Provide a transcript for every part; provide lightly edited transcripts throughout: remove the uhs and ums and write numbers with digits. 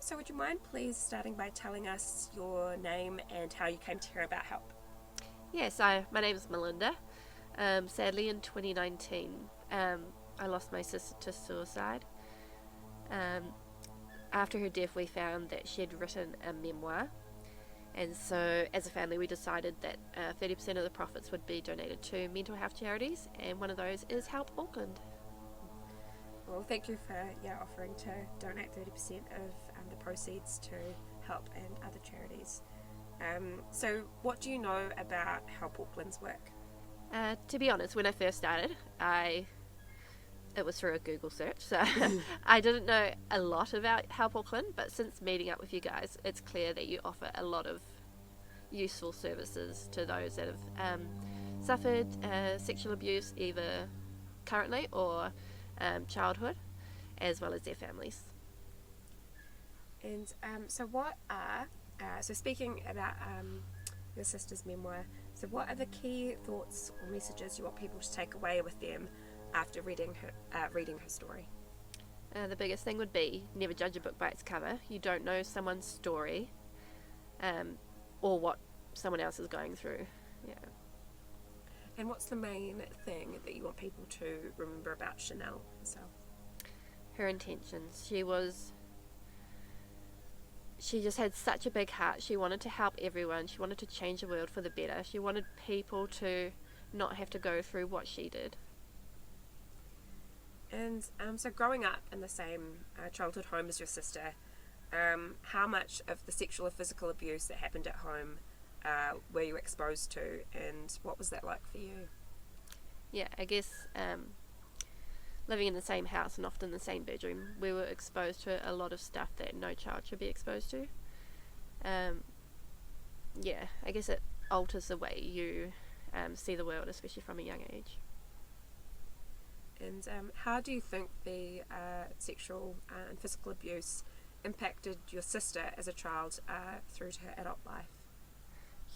So would you mind please starting by telling us your name and how you came to hear about help? Yes, my name is Melinda. Sadly, in 2019, I lost my sister to suicide. Um, After her death, we found that she had written a memoir, and so as a family, we decided that 30% of the profits would be donated to mental health charities, and one of those is Help Auckland. Well, thank you for offering to donate 30% of the proceeds to help and other charities. So what do you know about Help Auckland's work? To be honest, when I first started, it was through a Google search, so I didn't know a lot about Help Auckland, but since meeting up with you guys, it's clear that you offer a lot of useful services to those that have suffered sexual abuse, either currently or childhood, as well as their families. And so what are, so speaking about your sister's memoir, so what are the key thoughts or messages you want people to take away with them after reading her story? The biggest thing would be never judge a book by its cover. You don't know someone's story or what someone else is going through. Yeah. And what's the main thing that you want people to remember about Chanel herself? Her intentions. She just had such a big heart. She wanted to help everyone. She wanted to change the world for the better. She wanted people to not have to go through what she did. And so growing up in the same childhood home as your sister, how much of the sexual or physical abuse that happened at home were you exposed to, and what was that like for you? Yeah, I guess living in the same house and often the same bedroom, we were exposed to a lot of stuff that no child should be exposed to. Yeah, I guess it alters the way you see the world, especially from a young age. And how do you think the sexual and physical abuse impacted your sister as a child through to her adult life?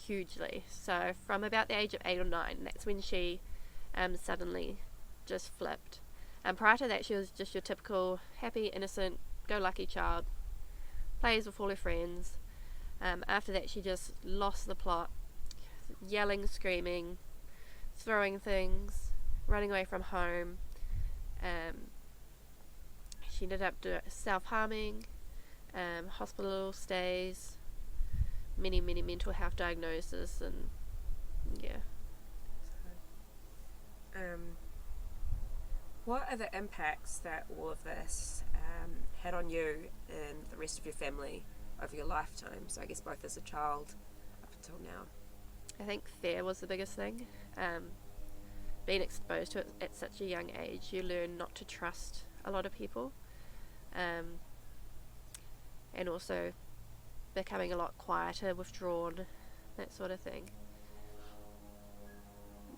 Hugely. So from about the age of 8 or 9, that's when she suddenly just flipped. And prior to that, she was just your typical happy, innocent, go-lucky child, plays with all her friends. After that, she just lost the plot, yelling, screaming, throwing things, running away from home. She ended up self-harming, hospital stays, many mental health diagnoses, and yeah. What are the impacts that all of this had on you and the rest of your family over your lifetime? So I guess both as a child up until now. I think fear was the biggest thing. Being exposed to it at such a young age, you learn not to trust a lot of people, and also becoming a lot quieter, withdrawn, that sort of thing.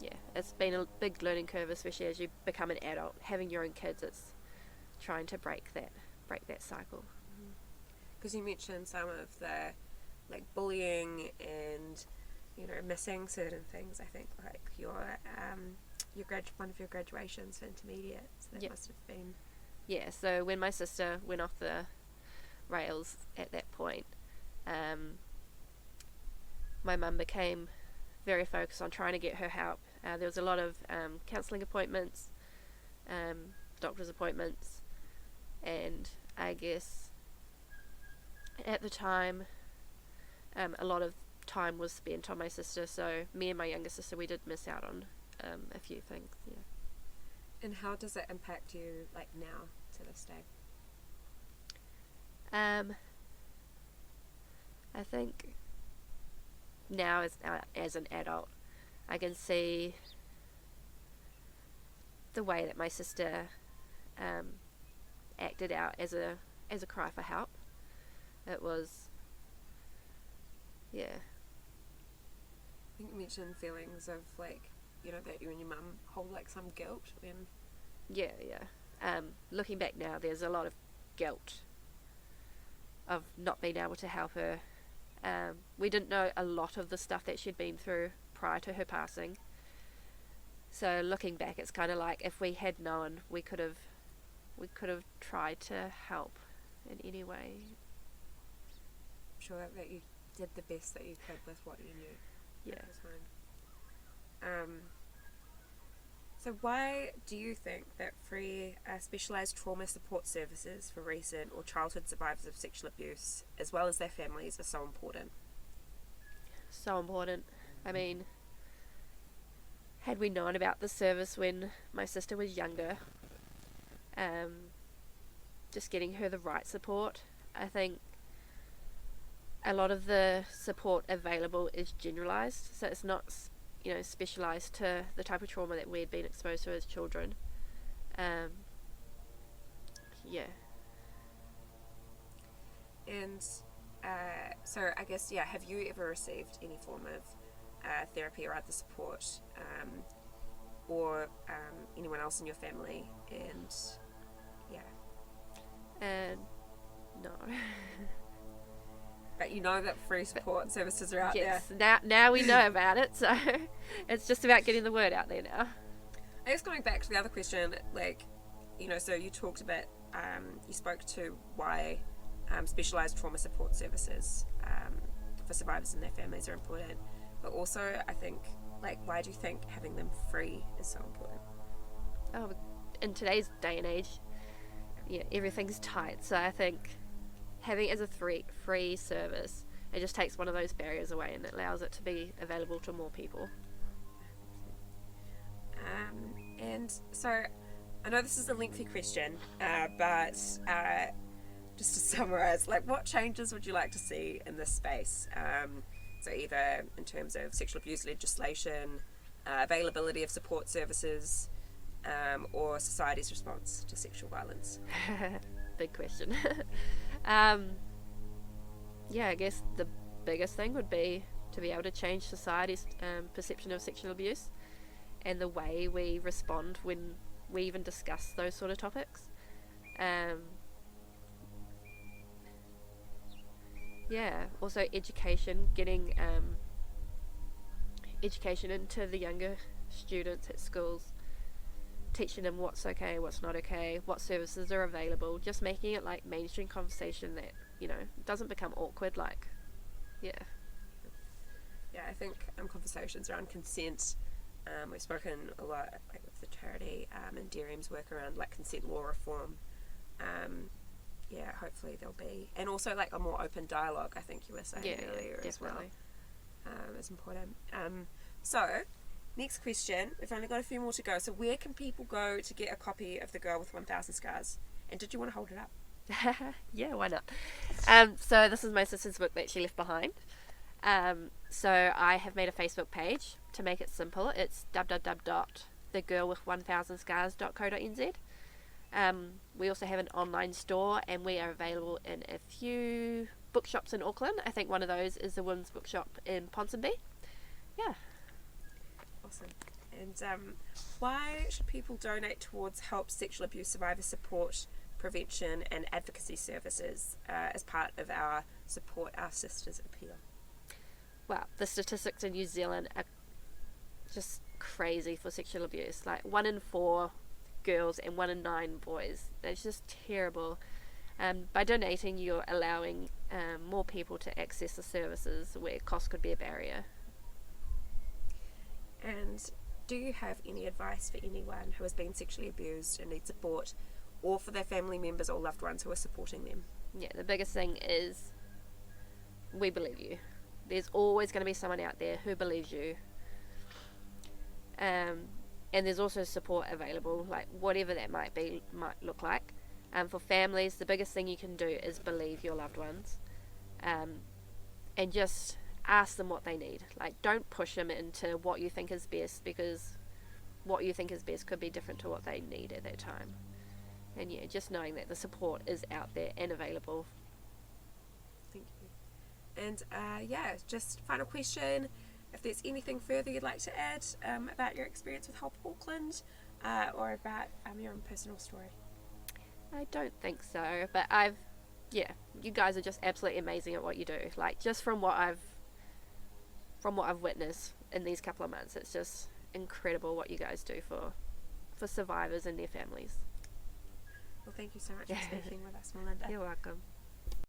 Yeah, it's been a big learning curve, especially as you become an adult. Having your own kids, it's trying to break that cycle. Because you mentioned some of the like bullying and missing certain things. I think like one of your graduations for intermediates, that must have been. Yeah, so when my sister went off the rails at that point, my mum became very focused on trying to get her help. There was a lot of counselling appointments, doctor's appointments, and I guess at the time a lot of time was spent on my sister, so me and my younger sister, we did miss out on a few things. Yeah. And how does it impact you like now to this day? I think now as an adult, I can see the way that my sister acted out as a cry for help. It was, yeah. I think you mentioned feelings of like, that you and your mum hold like some guilt when. Yeah. Looking back now, there's a lot of guilt of not being able to help her. We didn't know a lot of the stuff that she'd been through prior to her passing. So looking back, it's kind of like if we had known, we could have tried to help in any way. sure that you did the best that you could with what you knew Yeah. at the time. So why do you think that free specialised trauma support services for recent or childhood survivors of sexual abuse, as well as their families, are so important? So important. I mean, had we known about the service when my sister was younger, just getting her the right support, I think a lot of the support available is generalised, so it's not, specialised to the type of trauma that we'd been exposed to as children. Yeah. And so I guess, have you ever received any form of therapy or other support, or anyone else in your family? And No. But you know that free support services are out Yes, there. now we know about it, so it's just about getting the word out there now. I guess going back to the other question, so you talked about, you spoke to why specialised trauma support services for survivors and their families are important, but also I think, why do you think having them free is so important? Oh, in today's day and age, everything's tight, so I think having it as a free service, it just takes one of those barriers away and it allows it to be available to more people. And so I know this is a lengthy question, but just to summarise, what changes would you like to see in this space? So either in terms of sexual abuse legislation, availability of support services, or society's response to sexual violence? Big question. I guess the biggest thing would be to be able to change society's perception of sexual abuse and the way we respond when we even discuss those sort of topics. Also education, getting education into the younger students at schools, teaching them what's okay, what's not okay, what services are available, just making it mainstream conversation that, doesn't become awkward, I think conversations around consent, we've spoken a lot with the charity and DRM's work around consent law reform. Hopefully there'll be, and also a more open dialogue, I think you were saying earlier as well, is important. So next question, we've only got a few more to go, so where can people go to get a copy of The Girl with 1,000 Scars, and did you want to hold it up? Yeah, why not? So this is my sister's book that she left behind. So I have made a Facebook page to make it simple. It's www.thegirlwith1000scars.co.nz. We also have an online store, and we are available in a few bookshops in Auckland. I think one of those is the Women's Bookshop in Ponsonby. Yeah. Awesome. And why should people donate towards help sexual abuse survivors support, prevention and advocacy services as part of our Support Our Sisters appeal? Well, the statistics in New Zealand are just crazy for sexual abuse. 1 in 4 girls and 1 in 9 boys. It's just terrible. By donating, you're allowing more people to access the services where cost could be a barrier. And do you have any advice for anyone who has been sexually abused and needs support, or for their family members or loved ones who are supporting them? Yeah, the biggest thing is we believe you. There's always going to be someone out there who believes you. And there's also support available, whatever that might look like. For families, the biggest thing you can do is believe your loved ones, and just ask them what they need. Don't push them into what you think is best, because what you think is best could be different to what they need at that time. And just knowing that the support is out there and available. Thank you. And just final question, if there's anything further you'd like to add about your experience with Help Auckland, or about your own personal story? I don't think so, but you guys are just absolutely amazing at what you do. Just from what I've witnessed in these couple of months, it's just incredible what you guys do for survivors and their families. Well, thank you so much for speaking with us, Melinda. You're welcome.